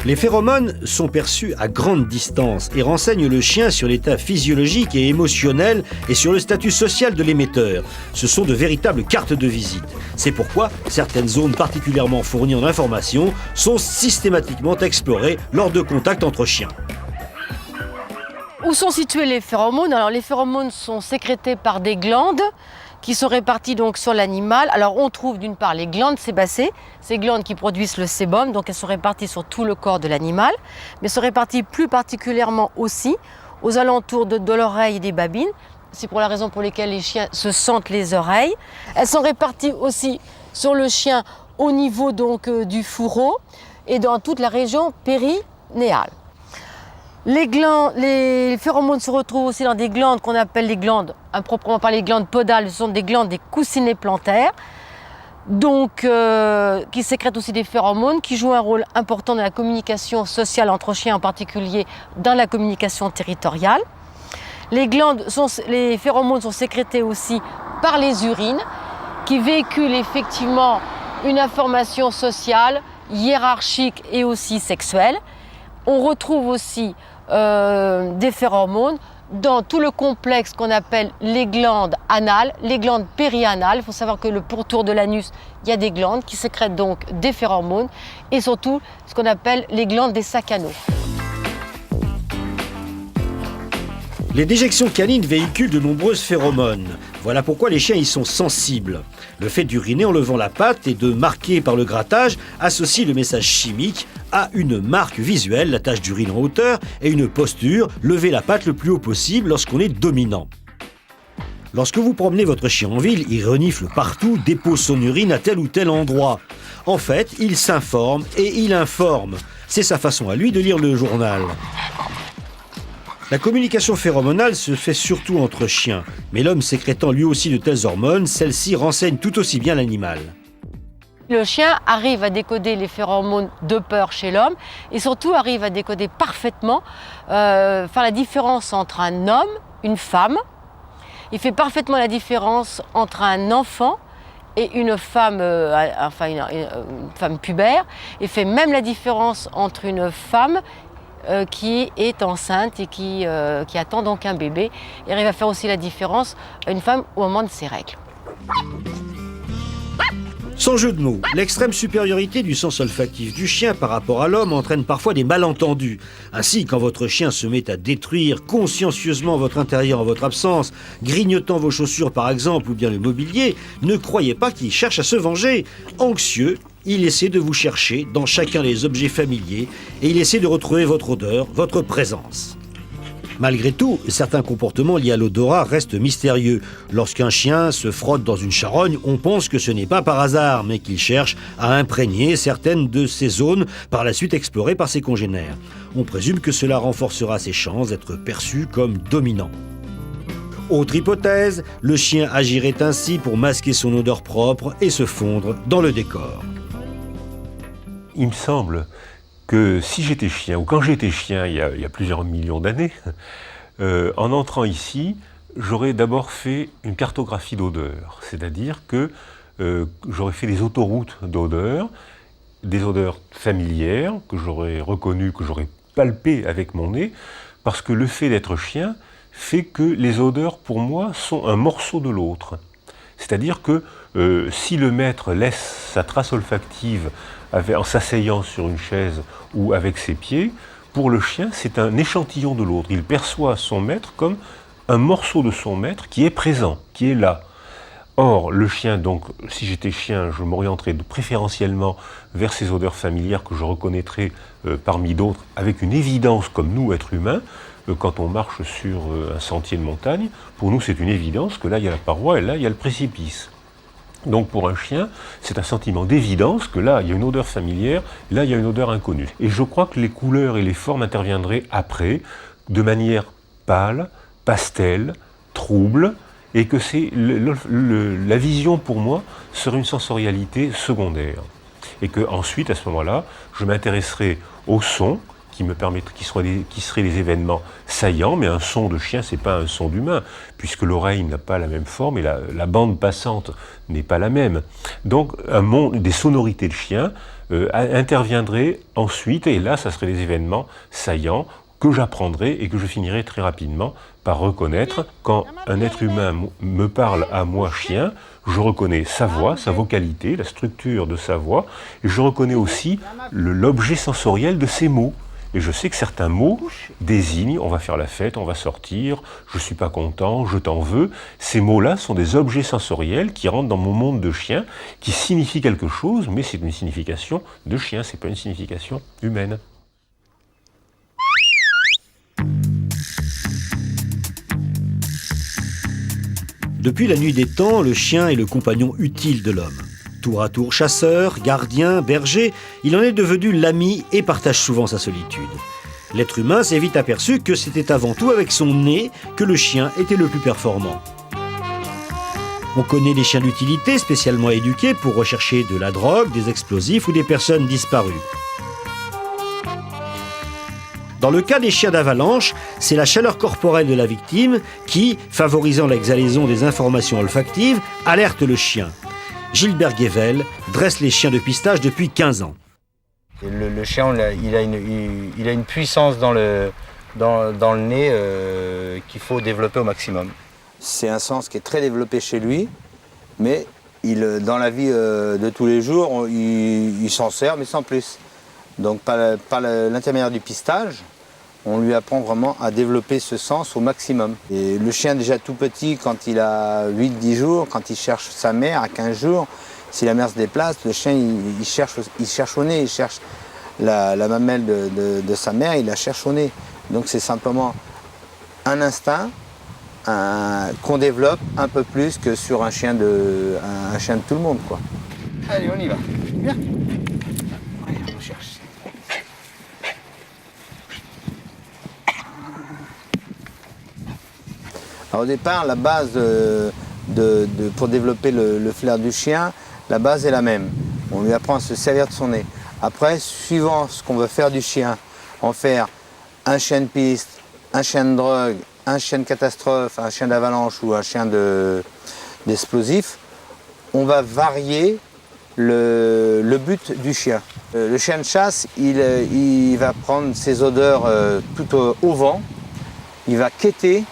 Les phéromones sont perçus à grande distance et renseignent le chien sur l'état physiologique et émotionnel et sur le statut social de l'émetteur. Ce sont de véritables cartes de visite. C'est pourquoi certaines zones particulièrement fournies en informations sont systématiquement explorées lors de contacts entre chiens. Où sont situés les phéromones? Alors les phéromones sont sécrétés par des glandes qui sont réparties donc sur l'animal. Alors on trouve d'une part les glandes sébacées, ces glandes qui produisent le sébum, donc elles sont réparties sur tout le corps de l'animal, mais sont réparties plus particulièrement aussi aux alentours de l'oreille et des babines. C'est pour la raison pour laquelle les chiens se sentent les oreilles. Elles sont réparties aussi sur le chien au niveau donc du fourreau et dans toute la région périnéale. Les phéromones se retrouvent aussi dans des glandes qu'on appelle les glandes, improprement parlé les glandes podales, ce sont des glandes des coussinets plantaires, donc qui sécrètent aussi des phéromones, qui jouent un rôle important dans la communication sociale entre chiens, en particulier dans la communication territoriale. Les phéromones sont sécrétés aussi par les urines, qui véhiculent effectivement une information sociale, hiérarchique et aussi sexuelle. On retrouve aussi des phéromones dans tout le complexe qu'on appelle les glandes anales, les glandes périanales. Il faut savoir que le pourtour de l'anus, il y a des glandes qui sécrètent donc des phéromones et surtout ce qu'on appelle les glandes des sacs anaux. Les déjections canines véhiculent de nombreuses phéromones. Voilà pourquoi les chiens y sont sensibles. Le fait d'uriner en levant la patte et de marquer par le grattage associe le message chimique à une marque visuelle, la tache d'urine en hauteur, et une posture, lever la patte le plus haut possible lorsqu'on est dominant. Lorsque vous promenez votre chien en ville, il renifle partout, dépose son urine à tel ou tel endroit. En fait, il s'informe et il informe. C'est sa façon à lui de lire le journal. La communication phéromonale se fait surtout entre chiens, mais l'homme sécrétant lui aussi de telles hormones, celles-ci renseignent tout aussi bien l'animal. Le chien arrive à décoder les phéromones de peur chez l'homme et surtout arrive à décoder parfaitement, faire la différence entre un homme, une femme. Il fait parfaitement la différence entre un enfant et une femme, une femme pubère. Il fait même la différence entre une femme qui est enceinte et qui attend donc un bébé. Il arrive à faire aussi la différence à une femme au moment de ses règles. Sans jeu de mots, l'extrême supériorité du sens olfactif du chien par rapport à l'homme entraîne parfois des malentendus. Ainsi, quand votre chien se met à détruire consciencieusement votre intérieur en votre absence, grignotant vos chaussures par exemple ou bien le mobilier, ne croyez pas qu'il cherche à se venger. Anxieux, il essaie de vous chercher dans chacun des objets familiers et il essaie de retrouver votre odeur, votre présence. Malgré tout, certains comportements liés à l'odorat restent mystérieux. Lorsqu'un chien se frotte dans une charogne, on pense que ce n'est pas par hasard, mais qu'il cherche à imprégner certaines de ces zones par la suite explorées par ses congénères. On présume que cela renforcera ses chances d'être perçu comme dominant. Autre hypothèse, le chien agirait ainsi pour masquer son odeur propre et se fondre dans le décor. Il me semble que si j'étais chien, ou quand j'étais chien il y a plusieurs millions d'années, en entrant ici, j'aurais d'abord fait une cartographie d'odeurs. C'est-à-dire que j'aurais fait des autoroutes d'odeurs, des odeurs familières que j'aurais reconnues, que j'aurais palper avec mon nez, parce que le fait d'être chien fait que les odeurs, pour moi, sont un morceau de l'autre. C'est-à-dire que si le maître laisse sa trace olfactive en s'asseyant sur une chaise ou avec ses pieds, pour le chien, c'est un échantillon de l'autre. Il perçoit son maître comme un morceau de son maître qui est présent, qui est là. Or, le chien, donc, si j'étais chien, je m'orienterais préférentiellement vers ces odeurs familières que je reconnaîtrais parmi d'autres, avec une évidence comme nous, êtres humains, quand on marche sur un sentier de montagne. Pour nous, c'est une évidence que là, il y a la paroi et là, il y a le précipice. Donc pour un chien, c'est un sentiment d'évidence que là, il y a une odeur familière, là, il y a une odeur inconnue. Et je crois que les couleurs et les formes interviendraient après, de manière pâle, pastel, trouble, et que la vision, pour moi, serait une sensorialité secondaire. Et qu'ensuite, à ce moment-là, je m'intéresserai au son, qui seraient des événements saillants, mais un son de chien, c'est pas un son d'humain, puisque l'oreille n'a pas la même forme et la bande passante n'est pas la même. Donc, des sonorités de chien interviendraient ensuite, et là, ça serait des événements saillants que j'apprendrai et que je finirai très rapidement par reconnaître. Quand un être humain me parle à moi, chien, je reconnais sa voix, sa vocalité, la structure de sa voix, et je reconnais aussi l'objet sensoriel de ses mots. Et je sais que certains mots désignent, on va faire la fête, on va sortir, je suis pas content, je t'en veux. Ces mots-là sont des objets sensoriels qui rentrent dans mon monde de chien, qui signifient quelque chose, mais c'est une signification de chien, c'est pas une signification humaine. Depuis la nuit des temps, le chien est le compagnon utile de l'homme. Tour à tour chasseur, gardien, berger, il en est devenu l'ami et partage souvent sa solitude. L'être humain s'est vite aperçu que c'était avant tout avec son nez que le chien était le plus performant. On connaît les chiens d'utilité spécialement éduqués pour rechercher de la drogue, des explosifs ou des personnes disparues. Dans le cas des chiens d'avalanche, c'est la chaleur corporelle de la victime qui, favorisant l'exhalaison des informations olfactives, alerte le chien. Gilbert Guével dresse les chiens de pistage depuis 15 ans. Le chien, il a une puissance dans le nez qu'il faut développer au maximum. C'est un sens qui est très développé chez lui, mais dans la vie de tous les jours, il s'en sert, mais sans plus. Donc par l'intermédiaire du pistage, on lui apprend vraiment à développer ce sens au maximum. Et le chien déjà tout petit, quand il a 8-10 jours, quand il cherche sa mère à 15 jours, si la mère se déplace, le chien il cherche au nez, il cherche la mamelle de sa mère, il la cherche au nez. Donc c'est simplement un instinct qu'on développe un peu plus que sur un chien de tout le monde, quoi. Allez, on y va. Viens. Allez, on cherche. Alors, au départ, la base pour développer le flair du chien, la base est la même. On lui apprend à se servir de son nez. Après, suivant ce qu'on veut faire du chien, en faire un chien de piste, un chien de drogue, un chien de catastrophe, un chien d'avalanche ou un chien d'explosif, on va varier le but du chien. Le chien de chasse, il va prendre ses odeurs tout au vent, il va quêter.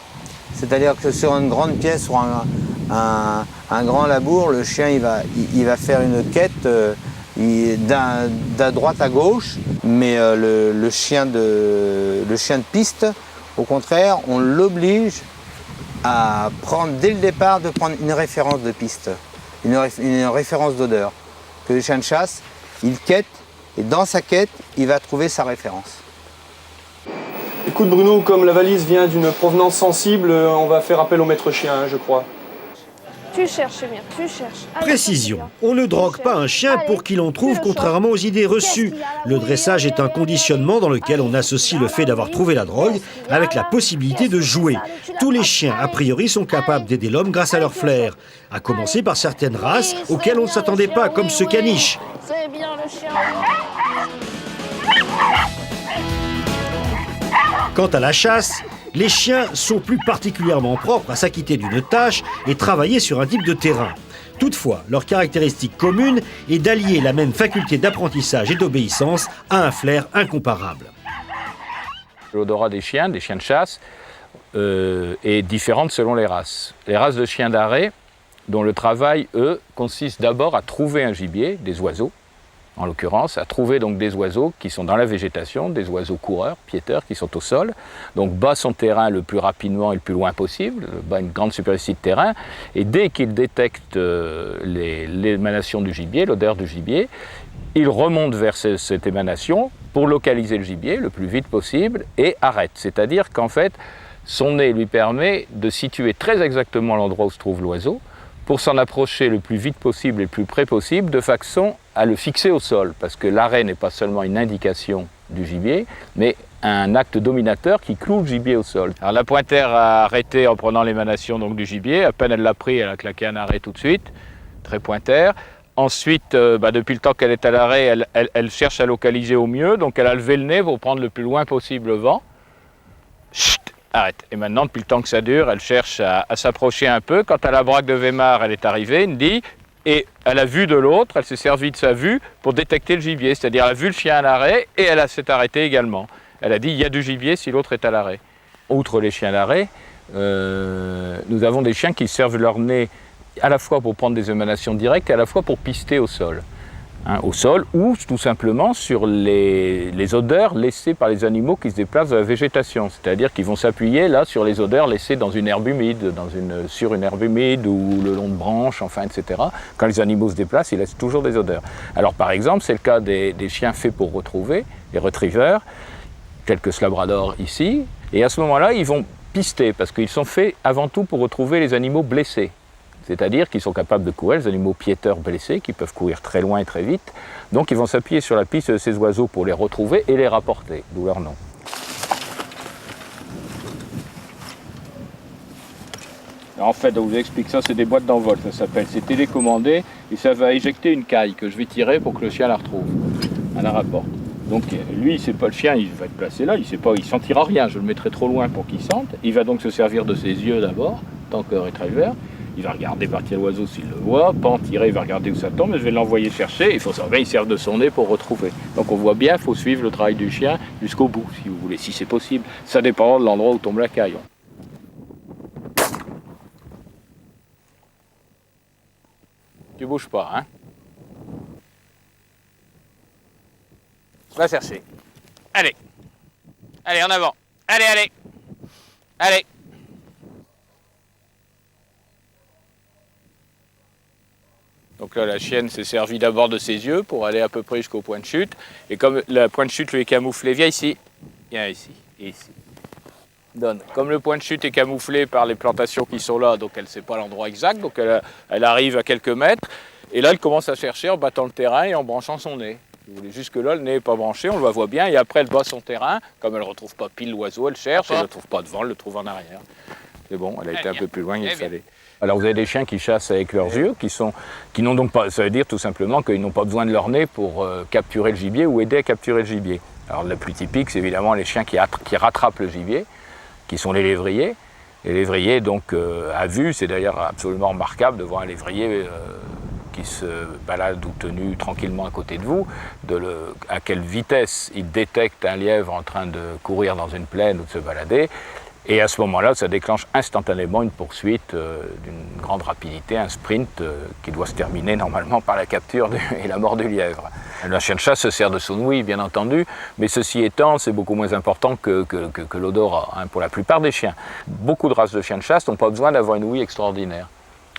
C'est-à-dire que sur une grande pièce, sur un grand labour, le chien il va faire une quête de droite à gauche, mais le chien de piste, au contraire, on l'oblige à prendre dès le départ de prendre une référence de piste, une référence d'odeur. Que le chien de chasse, il quête et dans sa quête, il va trouver sa référence. Écoute Bruno, comme la valise vient d'une provenance sensible, on va faire appel au maître chien, je crois. Tu cherches, bien, tu cherches. Précision, on ne drogue pas un chien pour qu'il en trouve, contrairement aux idées reçues. Le dressage est un conditionnement dans lequel on associe le fait d'avoir trouvé la drogue avec la possibilité de jouer. Tous les chiens, a priori, sont capables d'aider l'homme grâce à leur flair, à commencer par certaines races auxquelles on ne s'attendait pas, comme ce caniche. C'est bien le chien. Quant à la chasse, les chiens sont plus particulièrement propres à s'acquitter d'une tâche et travailler sur un type de terrain. Toutefois, leur caractéristique commune est d'allier la même faculté d'apprentissage et d'obéissance à un flair incomparable. L'odorat des chiens de chasse, est différente selon les races. Les races de chiens d'arrêt, dont le travail, eux, consiste d'abord à trouver un gibier, des oiseaux, en l'occurrence, à trouver donc des oiseaux qui sont dans la végétation, des oiseaux coureurs, piéteurs, qui sont au sol. Donc bat son terrain le plus rapidement et le plus loin possible, bat une grande superficie de terrain, et dès qu'il détecte l'émanation du gibier, l'odeur du gibier, il remonte vers cette émanation pour localiser le gibier le plus vite possible et arrête. C'est-à-dire qu'en fait, son nez lui permet de situer très exactement l'endroit où se trouve l'oiseau, pour s'en approcher le plus vite possible et le plus près possible, de façon à le fixer au sol, parce que l'arrêt n'est pas seulement une indication du gibier, mais un acte dominateur qui cloue le gibier au sol. Alors la pointère a arrêté en prenant l'émanation donc du gibier, à peine elle l'a pris, elle a claqué un arrêt tout de suite, très pointère. Ensuite, depuis le temps qu'elle est à l'arrêt, elle cherche à localiser au mieux, donc elle a levé le nez pour prendre le plus loin possible le vent. Chut, arrête. Et maintenant, depuis le temps que ça dure, elle cherche à s'approcher un peu. Quand à la braque de Weimar, elle est arrivée, Ndy, et elle a vu de l'autre, elle s'est servie de sa vue pour détecter le gibier. C'est-à-dire, elle a vu le chien à l'arrêt et elle s'est arrêtée également. Elle a dit, il y a du gibier si l'autre est à l'arrêt. Outre les chiens d'arrêt, nous avons des chiens qui servent leur nez à la fois pour prendre des émanations directes et à la fois pour pister au sol. Au sol ou tout simplement sur les odeurs laissées par les animaux qui se déplacent dans la végétation. C'est-à-dire qu'ils vont s'appuyer là sur les odeurs laissées dans une herbe humide, sur une herbe humide ou le long de branches, enfin, etc. Quand les animaux se déplacent, ils laissent toujours des odeurs. Alors par exemple, c'est le cas des chiens faits pour retrouver, les retrievers, tels que ce labrador ici. Et à ce moment-là, ils vont pister parce qu'ils sont faits avant tout pour retrouver les animaux blessés. C'est-à-dire qu'ils sont capables de courir, les animaux piéteurs blessés, qui peuvent courir très loin et très vite. Donc ils vont s'appuyer sur la piste de ces oiseaux pour les retrouver et les rapporter, d'où leur nom. Alors en fait, je vous explique ça, c'est des boîtes d'envol, ça s'appelle. C'est télécommandé et ça va éjecter une caille que je vais tirer pour que le chien la retrouve, à la rapporte. Donc lui, c'est pas le chien, il va être placé là, il sentira rien, je le mettrai trop loin pour qu'il sente. Il va donc se servir de ses yeux d'abord, tant que retriever. Il va regarder partir l'oiseau s'il le voit, pan, tirer, il va regarder où ça tombe, je vais l'envoyer chercher, il faut savoir, il sert de son nez pour retrouver. Donc on voit bien, il faut suivre le travail du chien jusqu'au bout, si vous voulez, si c'est possible. Ça dépend de l'endroit où tombe la caille. Tu bouges pas, hein? Va chercher. Allez. Allez, en avant. Allez, allez. Allez. Donc là, la chienne s'est servie d'abord de ses yeux pour aller à peu près jusqu'au point de chute. Et comme le point de chute lui est camouflé, viens ici, et ici. Donne. Comme le point de chute est camouflé par les plantations qui sont là, donc elle ne sait pas l'endroit exact, donc elle arrive à quelques mètres. Et là, elle commence à chercher en battant le terrain et en branchant son nez. Jusque-là, le nez n'est pas branché, on le voit bien. Et après, elle bat son terrain. Comme elle ne retrouve pas pile l'oiseau, elle cherche. Elle ne le trouve pas devant, elle le trouve en arrière. C'est bon, elle a été un peu plus loin, il fallait. Alors vous avez des chiens qui chassent avec leurs yeux, qui n'ont donc pas, ça veut dire tout simplement qu'ils n'ont pas besoin de leur nez pour capturer le gibier ou aider à capturer le gibier. Alors le plus typique, c'est évidemment les chiens qui rattrapent le gibier, qui sont les lévriers. Les lévriers, donc à vue, c'est d'ailleurs absolument remarquable de voir un lévrier qui se balade ou tenu tranquillement à côté de vous, à quelle vitesse il détecte un lièvre en train de courir dans une plaine ou de se balader. Et à ce moment-là, ça déclenche instantanément une poursuite d'une grande rapidité, un sprint qui doit se terminer normalement par la capture et la mort du lièvre. Le chien de chasse se sert de son ouïe, bien entendu, mais ceci étant, c'est beaucoup moins important que l'odorat, hein, pour la plupart des chiens. Beaucoup de races de chiens de chasse n'ont pas besoin d'avoir une ouïe extraordinaire.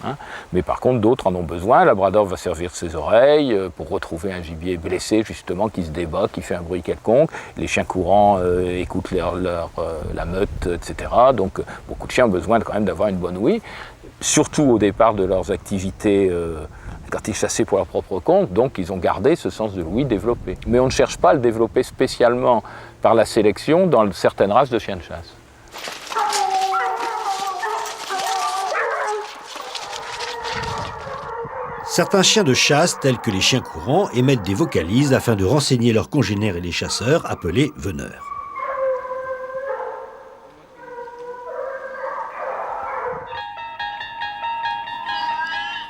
Hein. Mais par contre, d'autres en ont besoin. Le labrador va servir de ses oreilles pour retrouver un gibier blessé, justement, qui se débat, qui fait un bruit quelconque. Les chiens courants écoutent la meute, etc. Donc, beaucoup de chiens ont besoin quand même d'avoir une bonne ouïe, surtout au départ de leurs activités quand ils chassaient pour leur propre compte. Donc, ils ont gardé ce sens de l'ouïe développé. Mais on ne cherche pas à le développer spécialement par la sélection dans certaines races de chiens de chasse. Certains chiens de chasse, tels que les chiens courants, émettent des vocalises afin de renseigner leurs congénères et les chasseurs, appelés veneurs.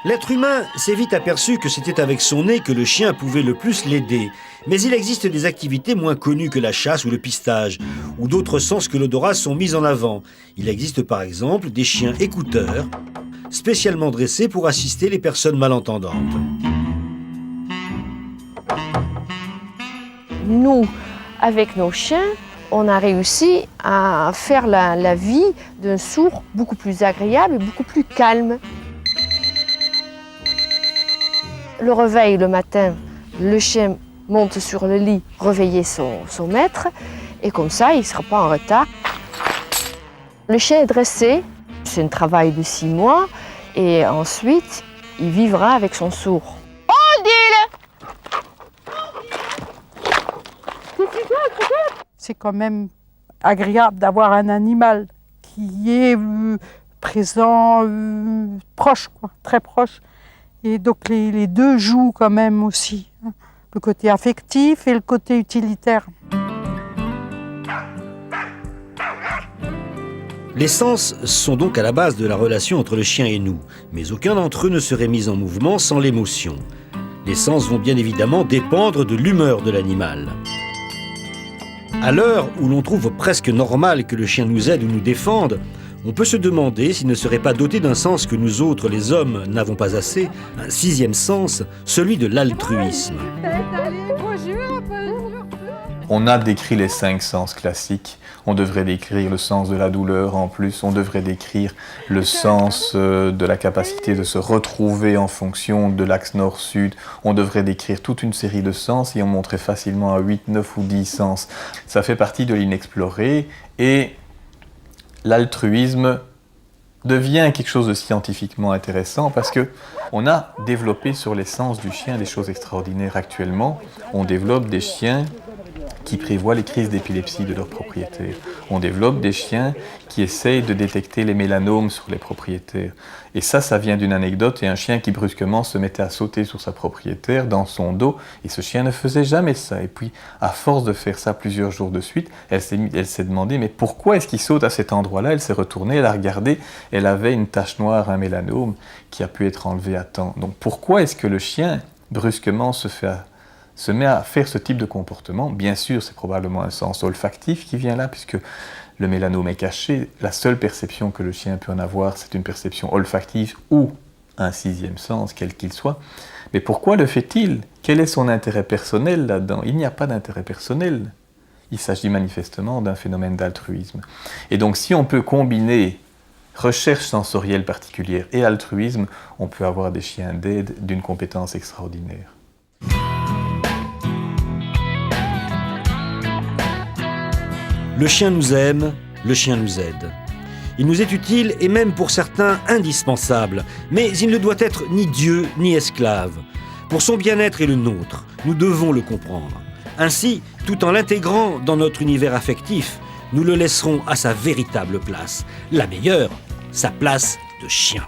L'être humain s'est vite aperçu que c'était avec son nez que le chien pouvait le plus l'aider, Mais il existe des activités moins connues que la chasse ou le pistage, où d'autres sens que l'odorat sont mis en avant. Il existe par exemple des chiens écouteurs, spécialement dressés pour assister les personnes malentendantes. Nous, avec nos chiens, on a réussi à faire la vie d'un sourd beaucoup plus agréable et beaucoup plus calme. Le réveil le matin, le chien monte sur le lit, réveiller son maître, et comme ça, il ne sera pas en retard. Le chien est dressé, c'est un travail de 6 mois, et ensuite, il vivra avec son sourd. C'est quand même agréable d'avoir un animal qui est présent, proche, quoi, très proche. Et donc les deux jouent quand même aussi, hein, le côté affectif et le côté utilitaire. Les sens sont donc à la base de la relation entre le chien et nous, mais aucun d'entre eux ne serait mis en mouvement sans l'émotion. Les sens vont bien évidemment dépendre de l'humeur de l'animal. À l'heure où l'on trouve presque normal que le chien nous aide ou nous défende, on peut se demander s'il ne serait pas doté d'un sens que nous autres, les hommes, n'avons pas assez, un 6e sens, celui de l'altruisme. On a décrit les 5 sens classiques. On devrait décrire le sens de la douleur en plus, on devrait décrire le sens de la capacité de se retrouver en fonction de l'axe nord-sud, on devrait décrire toute une série de sens et on montrait facilement à 8, 9 ou 10 sens. Ça fait partie de l'inexploré et l'altruisme devient quelque chose de scientifiquement intéressant parce que on a développé sur les sens du chien des choses extraordinaires actuellement. On développe des chiens qui prévoient les crises d'épilepsie de leurs propriétaires. On développe des chiens qui essayent de détecter les mélanomes sur les propriétaires. Et ça vient d'une anecdote et un chien qui brusquement se mettait à sauter sur sa propriétaire dans son dos et ce chien ne faisait jamais ça. Et puis, à force de faire ça plusieurs jours de suite, elle s'est demandé mais pourquoi est-ce qu'il saute à cet endroit-là? Elle s'est retournée, elle a regardé, elle avait une tache noire, un mélanome qui a pu être enlevé à temps. Donc pourquoi est-ce que le chien brusquement se met à faire ce type de comportement? Bien sûr, c'est probablement un sens olfactif qui vient là, puisque le mélanome est caché. La seule perception que le chien peut en avoir, c'est une perception olfactive ou un 6e sens, quel qu'il soit. Mais pourquoi le fait-il? Quel est son intérêt personnel là-dedans? Il n'y a pas d'intérêt personnel. Il s'agit manifestement d'un phénomène d'altruisme. Et donc, si on peut combiner recherche sensorielle particulière et altruisme, on peut avoir des chiens d'aide d'une compétence extraordinaire. Le chien nous aime, le chien nous aide. Il nous est utile et même pour certains indispensable, mais il ne doit être ni Dieu ni esclave. Pour son bien-être et le nôtre, nous devons le comprendre. Ainsi, tout en l'intégrant dans notre univers affectif, nous le laisserons à sa véritable place. La meilleure, sa place de chien.